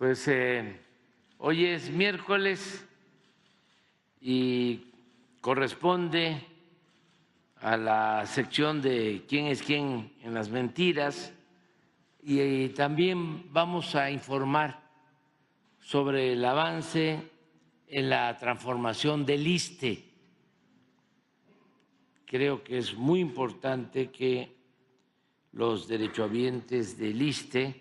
Pues hoy es miércoles y corresponde a la sección de quién es quién en las mentiras y también vamos a informar sobre el avance en la transformación del ISSSTE. Creo que es muy importante que los derechohabientes del ISSSTE,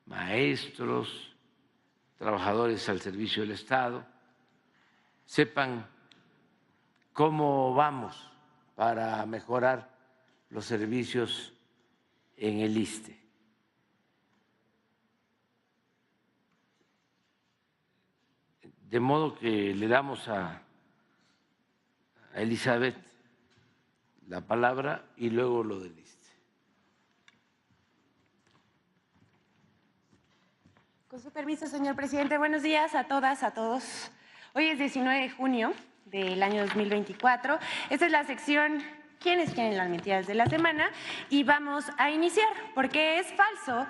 maestros, trabajadores al servicio del Estado, sepan cómo vamos para mejorar los servicios en el ISSSTE. De modo que le damos a Elizabeth la palabra y luego lo del ISSSTE. Con su permiso, señor presidente. Buenos días a todas, a todos. Hoy es 19 de junio del año 2024. Esta es la sección ¿Quiénes quieren las mentiras de la semana? Y vamos a iniciar, porque es falso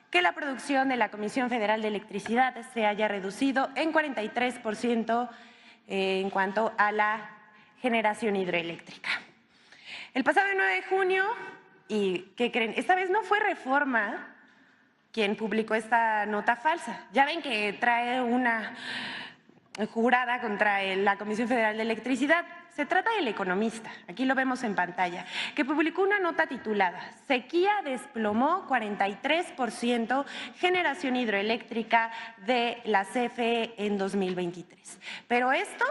que la producción de la Comisión Federal de Electricidad se haya reducido en 43% en cuanto a la generación hidroeléctrica. El pasado 9 de junio, ¿y qué creen? Esta vez no fue Reforma quien publicó esta nota falsa. Ya ven que trae una jurada contra la Comisión Federal de Electricidad. Se trata del Economista, aquí lo vemos en pantalla, que publicó una nota titulada «Sequía desplomó 43% generación hidroeléctrica de la CFE en 2023». Pero esto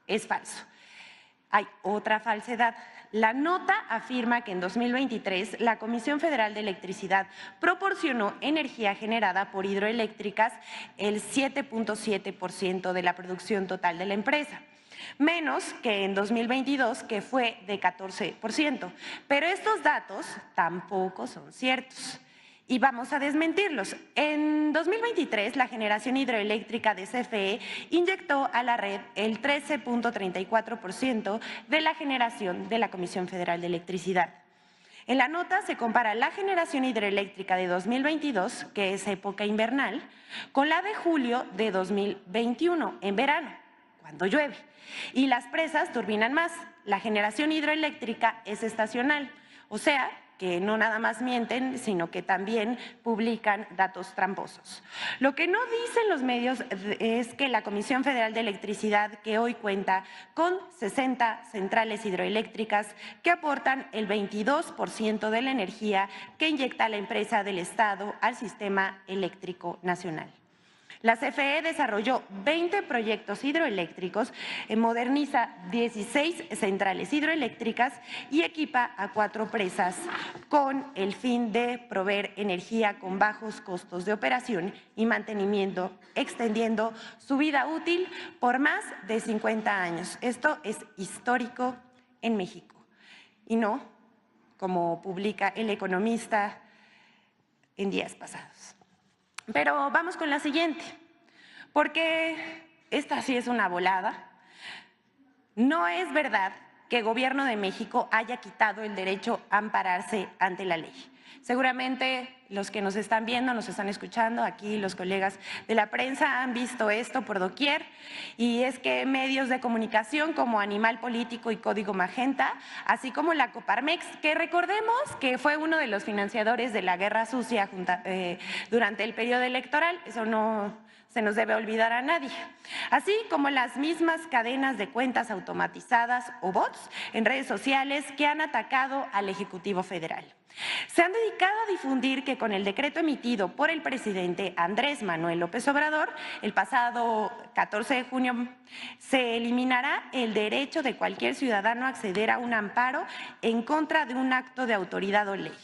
es falso. Hay otra falsedad. La nota afirma que en 2023 la Comisión Federal de Electricidad proporcionó energía generada por hidroeléctricas el 7.7% de la producción total de la empresa, menos que en 2022, que fue de 14%. Pero estos datos tampoco son ciertos y vamos a desmentirlos. En 2023, la generación hidroeléctrica de CFE inyectó a la red el 13.34% de la generación de la Comisión Federal de Electricidad. En la nota se compara la generación hidroeléctrica de 2022, que es época invernal, con la de julio de 2021, en verano, cuando llueve. Y las presas turbinan más. La generación hidroeléctrica es estacional, o sea, que no nada más mienten, sino que también publican datos tramposos. Lo que no dicen los medios es que la Comisión Federal de Electricidad, que hoy cuenta con 60 centrales hidroeléctricas que aportan el 22% de la energía que inyecta la empresa del Estado al sistema eléctrico nacional. La CFE desarrolló 20 proyectos hidroeléctricos, moderniza 16 centrales hidroeléctricas y equipa a 4 presas con el fin de proveer energía con bajos costos de operación y mantenimiento, extendiendo su vida útil por más de 50 años. Esto es histórico en México y no como publica El Economista en días pasados. Pero vamos con la siguiente, porque esta sí es una volada. No es verdad que el Gobierno de México haya quitado el derecho a ampararse ante la ley. Seguramente los que nos están viendo, nos están escuchando, aquí los colegas de la prensa han visto esto por doquier, y es que medios de comunicación como Animal Político y Código Magenta, así como la Coparmex, que recordemos que fue uno de los financiadores de la Guerra Sucia durante el periodo electoral, eso no se nos debe olvidar a nadie, así como las mismas cadenas de cuentas automatizadas o bots en redes sociales que han atacado al Ejecutivo Federal. Se han dedicado a difundir que con el decreto emitido por el presidente Andrés Manuel López Obrador el pasado 14 de junio se eliminará el derecho de cualquier ciudadano a acceder a un amparo en contra de un acto de autoridad o ley.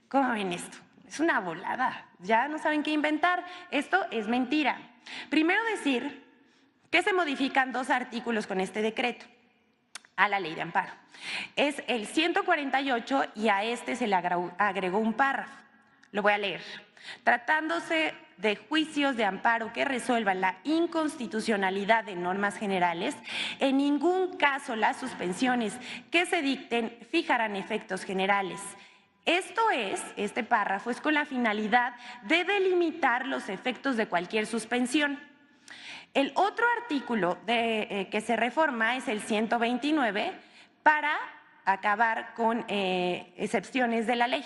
¿Cómo ven esto? Es una volada, ya no saben qué inventar. Esto es mentira. Primero decir que se modifican 2 artículos con este decreto a la ley de amparo. Es el 148 y a este se le agregó un párrafo. Lo voy a leer. Tratándose de juicios de amparo que resuelvan la inconstitucionalidad de normas generales, en ningún caso las suspensiones que se dicten fijarán efectos generales Esto es, este párrafo es con la finalidad de delimitar los efectos de cualquier suspensión. El otro artículo que se reforma es el 129 para acabar con excepciones de la ley.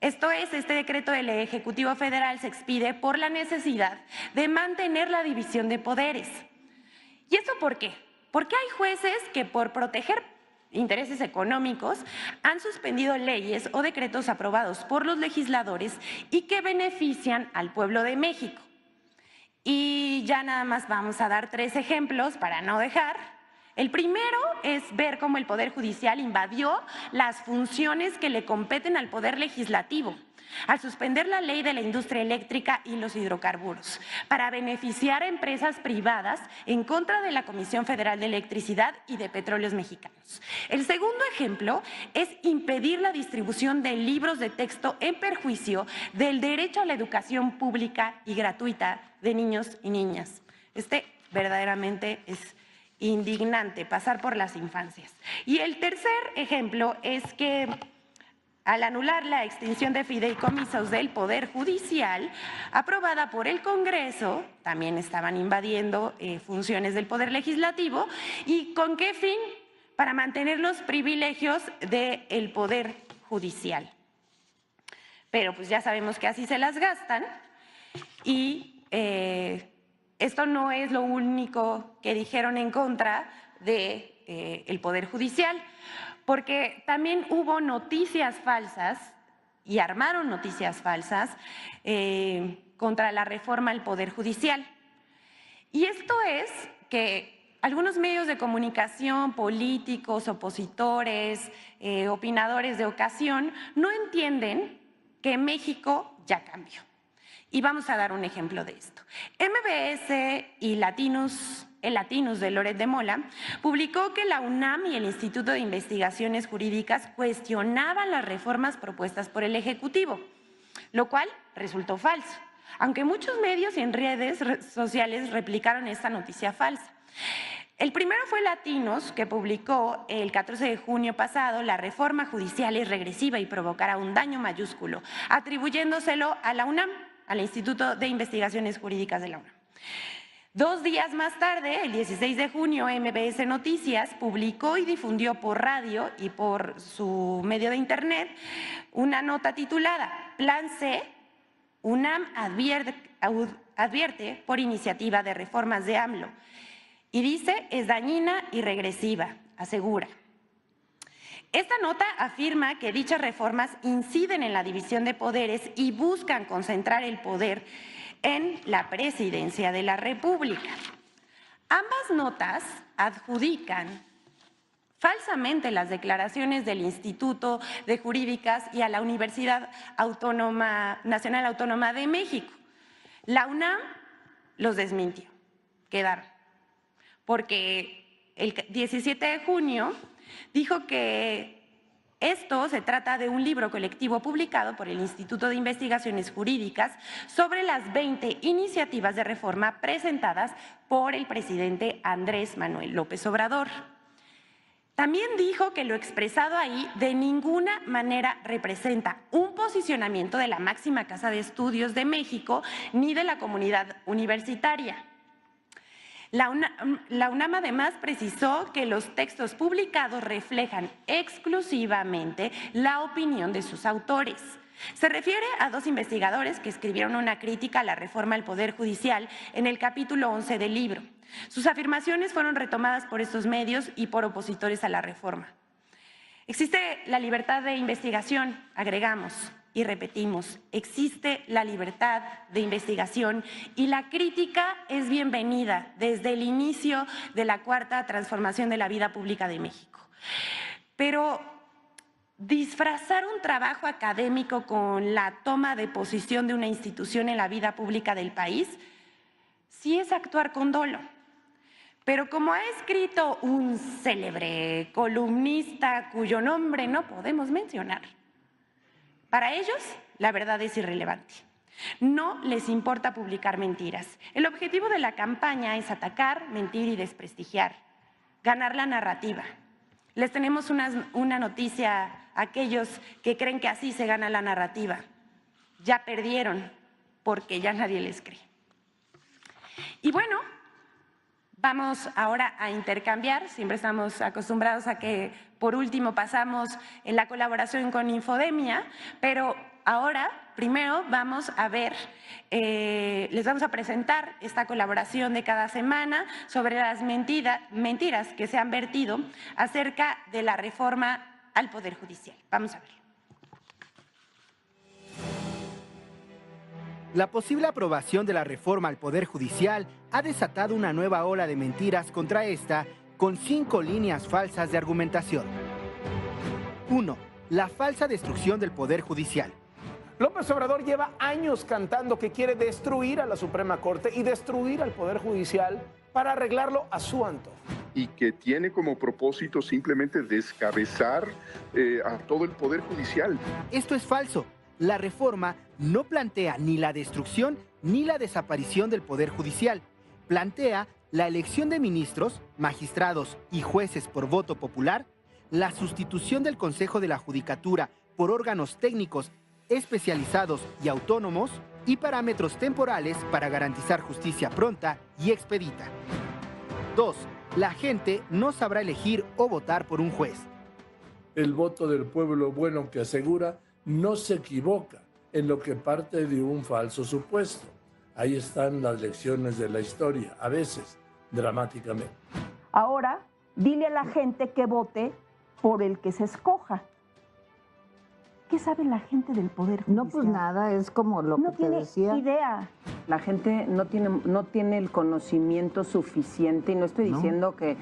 Esto es, este decreto del Ejecutivo Federal se expide por la necesidad de mantener la división de poderes. ¿Y esto por qué? Porque hay jueces que por proteger intereses económicos han suspendido leyes o decretos aprobados por los legisladores y que benefician al pueblo de México. Y ya nada más vamos a dar 3 ejemplos para no dejar. El primero es ver cómo el Poder Judicial invadió las funciones que le competen al Poder Legislativo al suspender la ley de la industria eléctrica y los hidrocarburos para beneficiar a empresas privadas en contra de la Comisión Federal de Electricidad y de Petróleos Mexicanos. El segundo ejemplo es impedir la distribución de libros de texto en perjuicio del derecho a la educación pública y gratuita de niños y niñas. Verdaderamente es indignante pasar por las infancias. Y el tercer ejemplo es que al anular la extinción de fideicomisos del Poder Judicial, aprobada por el Congreso, también estaban invadiendo funciones del Poder Legislativo. ¿Y con qué fin? Para mantener los privilegios del Poder Judicial. Pero pues ya sabemos que así se las gastan y esto no es lo único que dijeron en contra del Poder Judicial, porque también hubo noticias falsas y armaron noticias falsas contra la reforma al Poder Judicial. Y esto es que algunos medios de comunicación, políticos, opositores, opinadores de ocasión, no entienden que México ya cambió. Y vamos a dar un ejemplo de esto. MBS y el Latinus de Loret de Mola publicó que la UNAM y el Instituto de Investigaciones Jurídicas cuestionaban las reformas propuestas por el Ejecutivo, lo cual resultó falso, aunque muchos medios y en redes sociales replicaron esta noticia falsa. El primero fue Latinus, que publicó el 14 de junio pasado: la reforma judicial es regresiva y provocará un daño mayúsculo, atribuyéndoselo a la UNAM, al Instituto de Investigaciones Jurídicas de la UNAM. 2 días más tarde, el 16 de junio, MBS Noticias publicó y difundió por radio y por su medio de internet una nota titulada Plan C, UNAM advierte por iniciativa de reformas de AMLO. Y dice, es dañina y regresiva, asegura. Esta nota afirma que dichas reformas inciden en la división de poderes y buscan concentrar el poder en la presidencia de la República. Ambas notas adjudican falsamente las declaraciones del Instituto de Jurídicas y a la Universidad Nacional Autónoma de México. La UNAM los desmintió, quedaron, porque el 17 de junio dijo que esto se trata de un libro colectivo publicado por el Instituto de Investigaciones Jurídicas sobre las 20 iniciativas de reforma presentadas por el presidente Andrés Manuel López Obrador. También dijo que lo expresado ahí de ninguna manera representa un posicionamiento de la máxima casa de estudios de México ni de la comunidad universitaria. La UNAM además precisó que los textos publicados reflejan exclusivamente la opinión de sus autores. Se refiere a 2 investigadores que escribieron una crítica a la reforma al Poder Judicial en el capítulo 11 del libro. Sus afirmaciones fueron retomadas por estos medios y por opositores a la reforma. Existe la libertad de investigación, agregamos y repetimos, existe la libertad de investigación y la crítica es bienvenida desde el inicio de la 4ª transformación de la vida pública de México. Pero disfrazar un trabajo académico con la toma de posición de una institución en la vida pública del país sí es actuar con dolo. Pero como ha escrito un célebre columnista cuyo nombre no podemos mencionar, para ellos la verdad es irrelevante. No les importa publicar mentiras. El objetivo de la campaña es atacar, mentir y desprestigiar, ganar la narrativa. Les tenemos una noticia aquellos que creen que así se gana la narrativa. Ya perdieron, porque ya nadie les cree. Y bueno, vamos ahora a intercambiar. Siempre estamos acostumbrados a que por último pasamos en la colaboración con Infodemia, pero ahora primero vamos a ver, les vamos a presentar esta colaboración de cada semana sobre las mentiras que se han vertido acerca de la reforma al Poder Judicial. Vamos a verlo. La posible aprobación de la reforma al Poder Judicial ha desatado una nueva ola de mentiras contra esta, con 5 líneas falsas de argumentación. 1. La falsa destrucción del Poder Judicial. López Obrador lleva años cantando que quiere destruir a la Suprema Corte y destruir al Poder Judicial para arreglarlo a su antojo. Y que tiene como propósito simplemente descabezar a todo el Poder Judicial. Esto es falso. La reforma no plantea ni la destrucción ni la desaparición del Poder Judicial. Plantea la elección de ministros, magistrados y jueces por voto popular, la sustitución del Consejo de la Judicatura por órganos técnicos especializados y autónomos y parámetros temporales para garantizar justicia pronta y expedita. 2. La gente no sabrá elegir o votar por un juez. El voto del pueblo bueno que asegura no se equivoca en lo que parte de un falso supuesto. Ahí están las lecciones de la historia, a veces dramáticamente. Ahora, dile a la gente que vote por el que se escoja. ¿Qué sabe la gente del Poder Judicial? No, pues nada, es como lo que te decía. No tiene idea. La gente no tiene el conocimiento suficiente, y no estoy diciendo que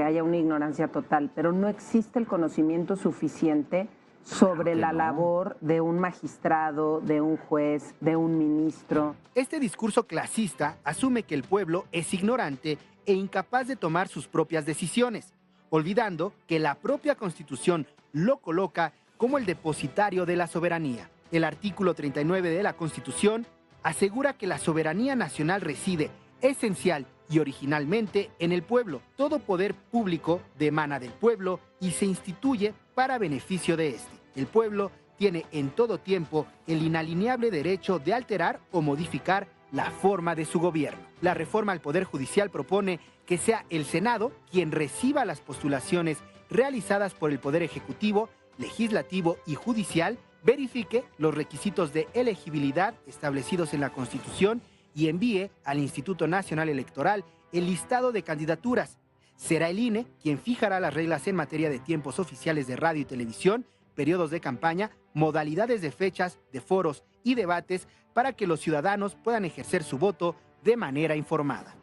haya una ignorancia total, pero no existe el conocimiento suficiente sobre la labor de un magistrado, de un juez, de un ministro. Este discurso clasista asume que el pueblo es ignorante e incapaz de tomar sus propias decisiones, olvidando que la propia Constitución lo coloca como el depositario de la soberanía. El artículo 39 de la Constitución asegura que la soberanía nacional reside esencial y originalmente en el pueblo. Todo poder público emana del pueblo y se instituye para beneficio de este. El pueblo tiene en todo tiempo el inalienable derecho de alterar o modificar la forma de su gobierno. La reforma al Poder Judicial propone que sea el Senado quien reciba las postulaciones realizadas por el Poder Ejecutivo, Legislativo y Judicial, verifique los requisitos de elegibilidad establecidos en la Constitución y envíe al Instituto Nacional Electoral el listado de candidaturas. Será el INE quien fijará las reglas en materia de tiempos oficiales de radio y televisión, periodos de campaña, modalidades de fechas, de foros y debates para que los ciudadanos puedan ejercer su voto de manera informada.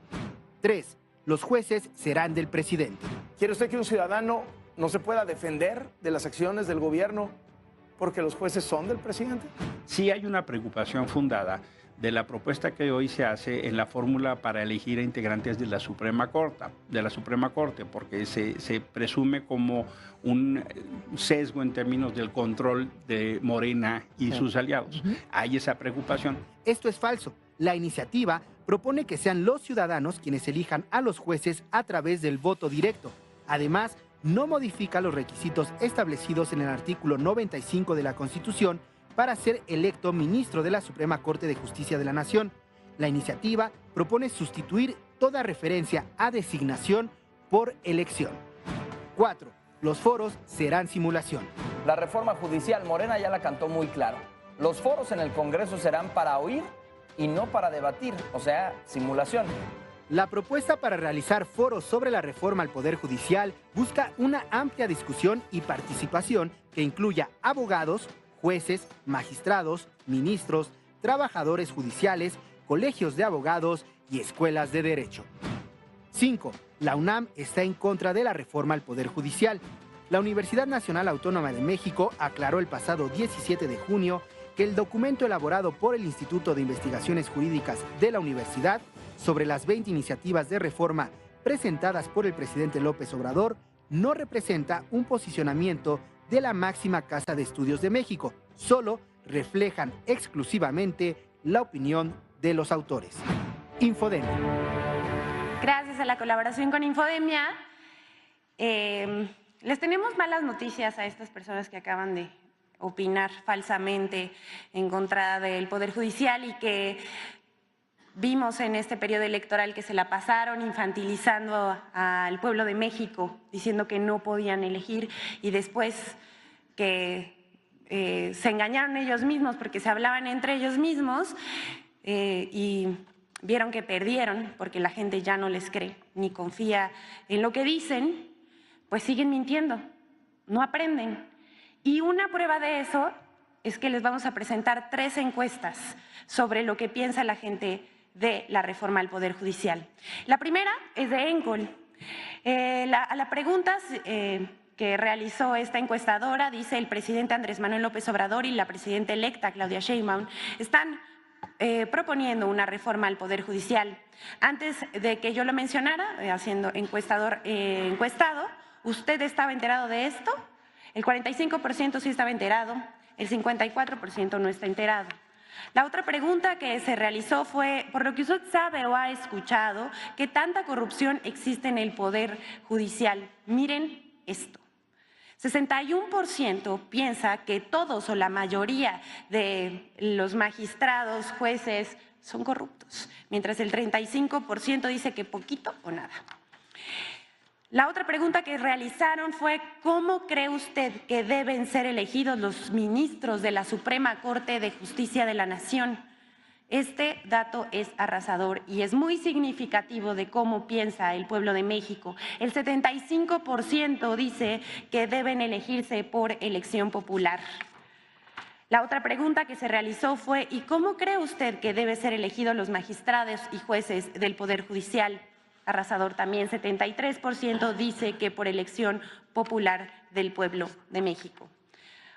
3. Los jueces serán del presidente. ¿Quiere usted que un ciudadano no se pueda defender de las acciones del gobierno porque los jueces son del presidente? Sí hay una preocupación fundada de la propuesta que hoy se hace en la fórmula para elegir a integrantes de la Suprema Corte, porque se presume como un sesgo en términos del control de Morena y sus aliados. Hay esa preocupación. Esto es falso. La iniciativa propone que sean los ciudadanos quienes elijan a los jueces a través del voto directo. Además, no modifica los requisitos establecidos en el artículo 95 de la Constitución para ser electo ministro de la Suprema Corte de Justicia de la Nación. La iniciativa propone sustituir toda referencia a designación por elección. 4. Los foros serán simulación. La reforma judicial, Morena ya la cantó muy claro. Los foros en el Congreso serán para oír y no para debatir, o sea, simulación. La propuesta para realizar foros sobre la reforma al Poder Judicial busca una amplia discusión y participación que incluya abogados, jueces, magistrados, ministros, trabajadores judiciales, colegios de abogados y escuelas de derecho. 5. La UNAM está en contra de la reforma al Poder Judicial. La Universidad Nacional Autónoma de México aclaró el pasado 17 de junio que el documento elaborado por el Instituto de Investigaciones Jurídicas de la universidad sobre las 20 iniciativas de reforma presentadas por el presidente López Obrador no representa un posicionamiento de la máxima casa de estudios de México, solo reflejan exclusivamente la opinión de los autores. Infodemia. Gracias a la colaboración con Infodemia, Les tenemos malas noticias a estas personas que acaban de opinar falsamente en contra del Poder Judicial y que vimos en este periodo electoral que se la pasaron infantilizando al pueblo de México, diciendo que no podían elegir y después que se engañaron ellos mismos porque se hablaban entre ellos mismos y vieron que perdieron porque la gente ya no les cree ni confía en lo que dicen, pues siguen mintiendo, no aprenden. Y una prueba de eso es que les vamos a presentar 3 encuestas sobre lo que piensa la gente de la reforma al Poder Judicial. La primera es de ENCOL. A la pregunta que realizó esta encuestadora, dice el presidente Andrés Manuel López Obrador y la presidenta electa Claudia Sheinbaum están proponiendo una reforma al Poder Judicial. Antes de que yo lo mencionara, haciendo encuestado, ¿usted estaba enterado de esto? El 45% sí estaba enterado, el 54% no está enterado. La otra pregunta que se realizó fue, por lo que usted sabe o ha escuchado, ¿qué tanta corrupción existe en el Poder Judicial? Miren esto. 61% piensa que todos o la mayoría de los magistrados, jueces, son corruptos, mientras el 35% dice que poquito o nada. La otra pregunta que realizaron fue, ¿cómo cree usted que deben ser elegidos los ministros de la Suprema Corte de Justicia de la Nación? Este dato es arrasador y es muy significativo de cómo piensa el pueblo de México. El 75% dice que deben elegirse por elección popular. La otra pregunta que se realizó fue, ¿y cómo cree usted que deben ser elegidos los magistrados y jueces del Poder Judicial? Arrasador también, 73% dice que por elección popular del pueblo de México.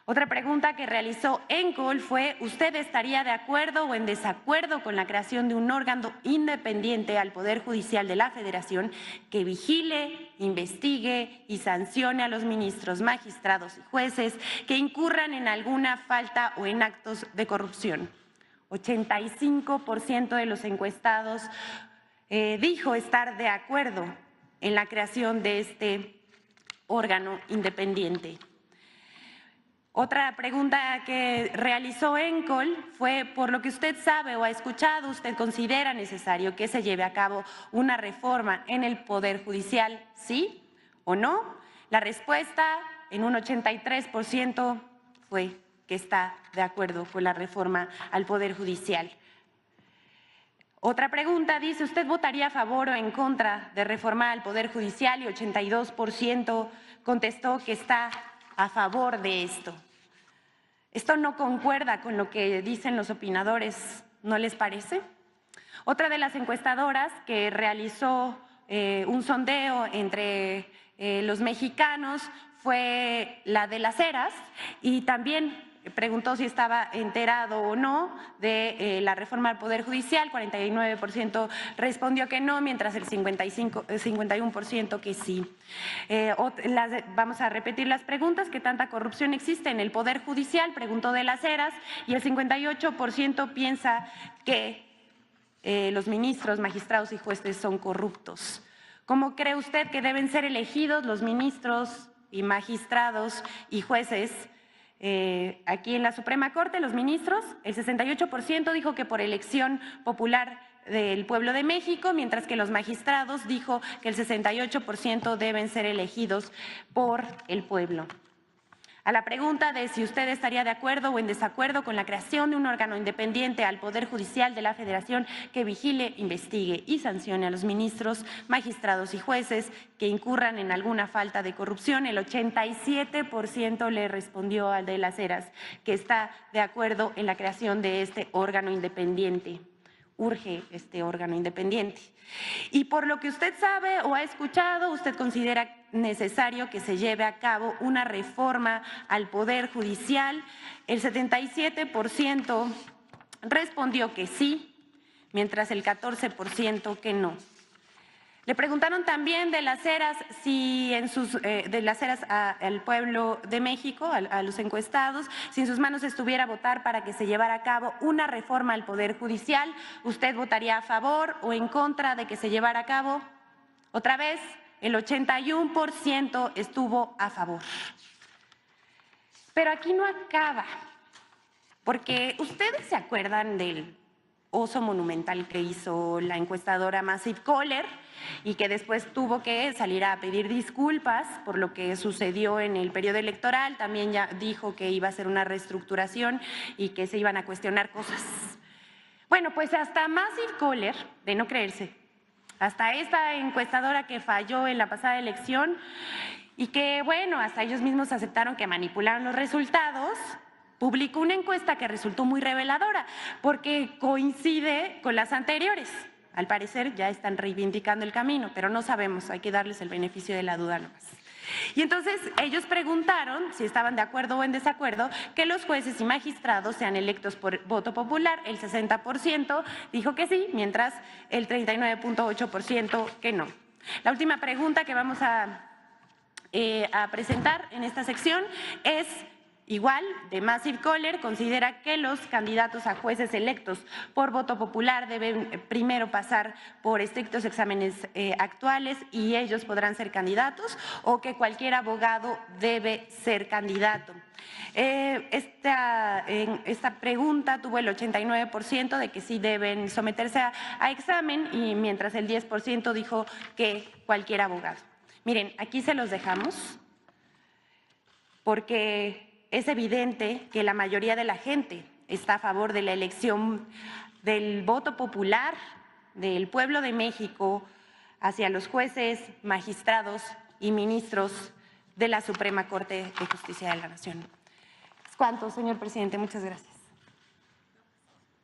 Otra pregunta que realizó ENCOL fue, ¿usted estaría de acuerdo o en desacuerdo con la creación de un órgano independiente al Poder Judicial de la Federación que vigile, investigue y sancione a los ministros, magistrados y jueces que incurran en alguna falta o en actos de corrupción? 85% de los encuestados dijo estar de acuerdo en la creación de este órgano independiente. Otra pregunta que realizó ENCOL fue, por lo que usted sabe o ha escuchado, ¿usted considera necesario que se lleve a cabo una reforma en el Poder Judicial, sí o no? La respuesta en un 83% fue que está de acuerdo con la reforma al Poder Judicial. Otra pregunta dice, ¿usted votaría a favor o en contra de reformar al Poder Judicial? Y 82% contestó que está a favor de esto. Esto no concuerda con lo que dicen los opinadores, ¿no les parece? Otra de las encuestadoras que realizó un sondeo entre los mexicanos fue la de Las Heras y también preguntó si estaba enterado o no de la reforma al Poder Judicial, 49% respondió que no, mientras el 51% que sí. Vamos a repetir las preguntas. ¿Qué tanta corrupción existe en el Poder Judicial? Preguntó de Las Heras y el 58% piensa que los ministros, magistrados y jueces son corruptos. ¿Cómo cree usted que deben ser elegidos los ministros y magistrados y jueces aquí en la Suprema Corte, los ministros? El 68% dijo que por elección popular del pueblo de México, mientras que los magistrados dijo que el 68% deben ser elegidos por el pueblo. A la pregunta de si usted estaría de acuerdo o en desacuerdo con la creación de un órgano independiente al Poder Judicial de la Federación que vigile, investigue y sancione a los ministros, magistrados y jueces que incurran en alguna falta de corrupción, el 87% le respondió al de Las Heras que está de acuerdo en la creación de este órgano independiente. Urge este órgano independiente. Y por lo que usted sabe o ha escuchado, ¿usted considera necesario que se lleve a cabo una reforma al Poder Judicial? El 77% respondió que sí, mientras el 14% que no. Le preguntaron también de Las Heras si de Las Heras al pueblo de México, a los encuestados, si en sus manos estuviera votar para que se llevara a cabo una reforma al Poder Judicial, ¿usted votaría a favor o en contra de que se llevara a cabo? Otra vez, el 81% estuvo a favor. Pero aquí no acaba, porque ustedes se acuerdan del oso monumental que hizo la encuestadora Massive Caller y que después tuvo que salir a pedir disculpas por lo que sucedió en el periodo electoral. También ya dijo que iba a hacer una reestructuración y que se iban a cuestionar cosas. Bueno, pues hasta Massive Caller, de no creerse, hasta esta encuestadora que falló en la pasada elección y que, bueno, hasta ellos mismos aceptaron que manipularon los resultados, publicó una encuesta que resultó muy reveladora porque coincide con las anteriores. Al parecer ya están reivindicando el camino, pero no sabemos, hay que darles el beneficio de la duda nomás. Y entonces ellos preguntaron si estaban de acuerdo o en desacuerdo que los jueces y magistrados sean electos por voto popular. El 60% dijo que sí, mientras el 39.8% que no. La última pregunta que vamos a presentar en esta sección es igual, de Massive Caller. Considera que los candidatos a jueces electos por voto popular deben primero pasar por estrictos exámenes actuales y ellos podrán ser candidatos, o que cualquier abogado debe ser candidato. Esta pregunta tuvo el 89% de que sí deben someterse a examen, y mientras el 10% dijo que cualquier abogado. Miren, aquí se los dejamos porque es evidente que la mayoría de la gente está a favor de la elección del voto popular del pueblo de México hacia los jueces, magistrados y ministros de la Suprema Corte de Justicia de la Nación. Es cuanto, señor presidente. Muchas gracias.